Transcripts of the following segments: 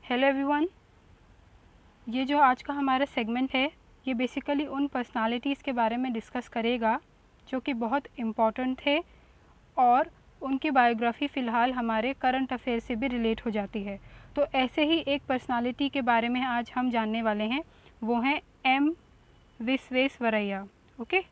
Hello everyone, ये जो आज का हमारा सेगमेंट है ये बेसिकली उन पर्सनालिटीज़ के बारे में डिस्कस करेगा जो कि बहुत इम्पॉर्टेंट थे और उनकी बायोग्राफी फ़िलहाल हमारे करंट अफेयर से भी रिलेट हो जाती है। तो ऐसे ही एक पर्सनालिटी के बारे में आज हम जानने वाले हैं, वो हैं एम विश्वेश्वरैया। ओके,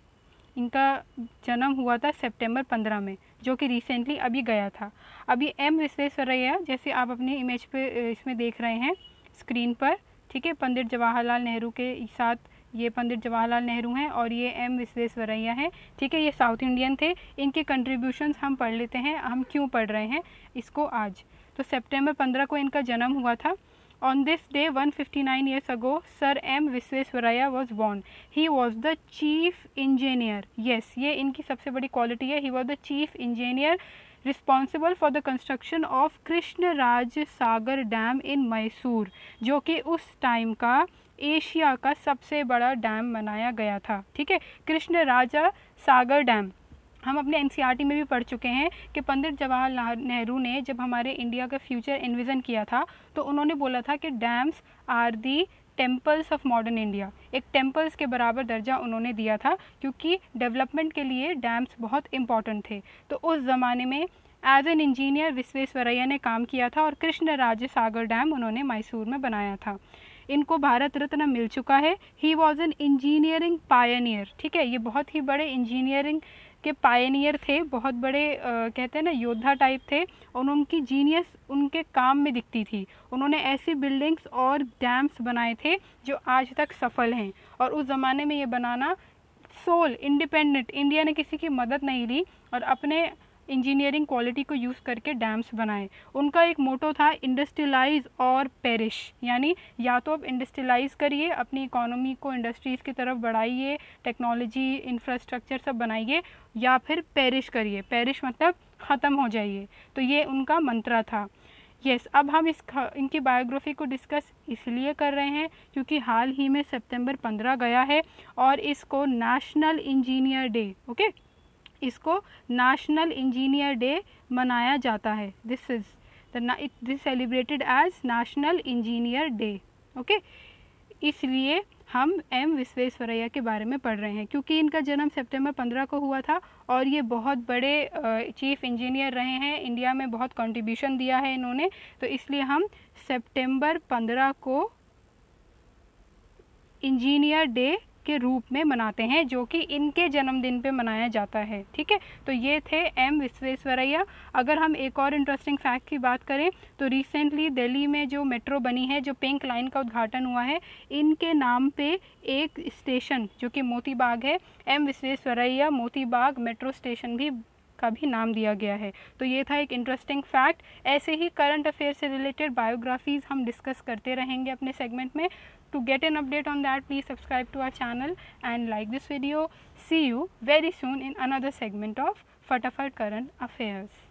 इनका जन्म हुआ था सितंबर 15 में, जो कि रिसेंटली अभी गया था। अभी एम विश्वेश्वरैया जैसे आप अपनी इमेज पे इसमें देख रहे हैं स्क्रीन पर, ठीक है, पंडित जवाहरलाल नेहरू के साथ ये पंडित जवाहरलाल नेहरू हैं और ये एम विश्वेश्वरैया हैं, ठीक है। ये साउथ इंडियन थे। इनके कंट्रीब्यूशंस हम पढ़ लेते हैं, हम क्यों पढ़ रहे हैं इसको आज। तो सितंबर 15 को इनका जन्म हुआ था। On this day 159 years ago, Sir M. Visvesvaraya was born. He was the chief engineer. Yes, ये इनकी सबसे बड़ी क्वालिटी है। He was the chief engineer responsible for the construction of Krishnaraja Sagar dam in Mysore, जो कि उस टाइम का एशिया का सबसे बड़ा डैम बनाया गया था, ठीक है। कृष्णराजा सागर डैम हम अपने एनसीईआरटी में भी पढ़ चुके हैं कि पंडित जवाहरलाल नेहरू ने जब हमारे इंडिया का फ्यूचर एनविज़न किया था तो उन्होंने बोला था कि dams are the temples of modern India. एक टेम्पल्स के बराबर दर्जा उन्होंने दिया था, क्योंकि डेवलपमेंट के लिए डैम्स बहुत इम्पॉर्टेंट थे। तो उस ज़माने में एज एन इंजीनियर विश्वेश्वरैया ने काम किया था और कृष्णराज सागर डैम उन्होंने मैसूर में बनाया था। इनको भारत रत्न मिल चुका है। He was an engineering Pioneer, ठीक है। ये बहुत ही बड़े इंजीनियरिंग के पायनियर थे, बहुत बड़े कहते हैं ना योद्धा टाइप थे, और उनकी जीनियस उनके काम में दिखती थी। उन्होंने ऐसी बिल्डिंग्स और डैम्स बनाए थे जो आज तक सफल हैं। और उस ज़माने में ये बनाना सोल इंडिपेंडेंट, इंडिया ने किसी की मदद नहीं ली और अपने इंजीनियरिंग क्वालिटी को यूज़ करके डैम्स बनाए। उनका एक मोटो था इंडस्ट्रियलाइज और पेरिश, यानी या तो आप इंडस्ट्रियलाइज करिए, अपनी इकोनॉमी को इंडस्ट्रीज़ की तरफ बढ़ाइए, टेक्नोलॉजी इंफ्रास्ट्रक्चर सब बनाइए, या फिर पेरिश करिए। पेरिश मतलब ख़त्म हो जाइए। तो ये उनका मंत्रा था। यस, अब हम इनकी बायोग्राफी को डिस्कस इसलिए कर रहे हैं क्योंकि हाल ही में सितंबर 15 गया है और इसको नेशनल इंजीनियर डे, ओके, इसको नेशनल इंजीनियर डे मनाया जाता है। This celebrated as national engineer day, okay. इसलिए हम एम विश्वेश्वरैया के बारे में पढ़ रहे हैं क्योंकि इनका जन्म सितंबर 15 को हुआ था और ये बहुत बड़े चीफ इंजीनियर रहे हैं, इंडिया में बहुत कंट्रीब्यूशन दिया है इन्होंने। तो इसलिए हम सितंबर 15 को इंजीनियर डे के रूप में मनाते हैं, जो कि इनके जन्मदिन पे मनाया जाता है, ठीक है। तो ये थे एम विश्वेश्वरैया। अगर हम एक और इंटरेस्टिंग फैक्ट की बात करें तो रिसेंटली दिल्ली में जो मेट्रो बनी है, जो पिंक लाइन का उद्घाटन हुआ है, इनके नाम पे एक स्टेशन जो कि मोती बाग है, M Visvesvaraya Moti Bagh metro station भी का भी नाम दिया गया है। तो ये था एक इंटरेस्टिंग फैक्ट। ऐसे ही करंट अफेयर से रिलेटेड बायोग्राफीज़ हम डिस्कस करते रहेंगे अपने सेगमेंट में। To get an update on that, please subscribe to our channel and like this video. See you very soon in another segment of Fatafat Current Affairs.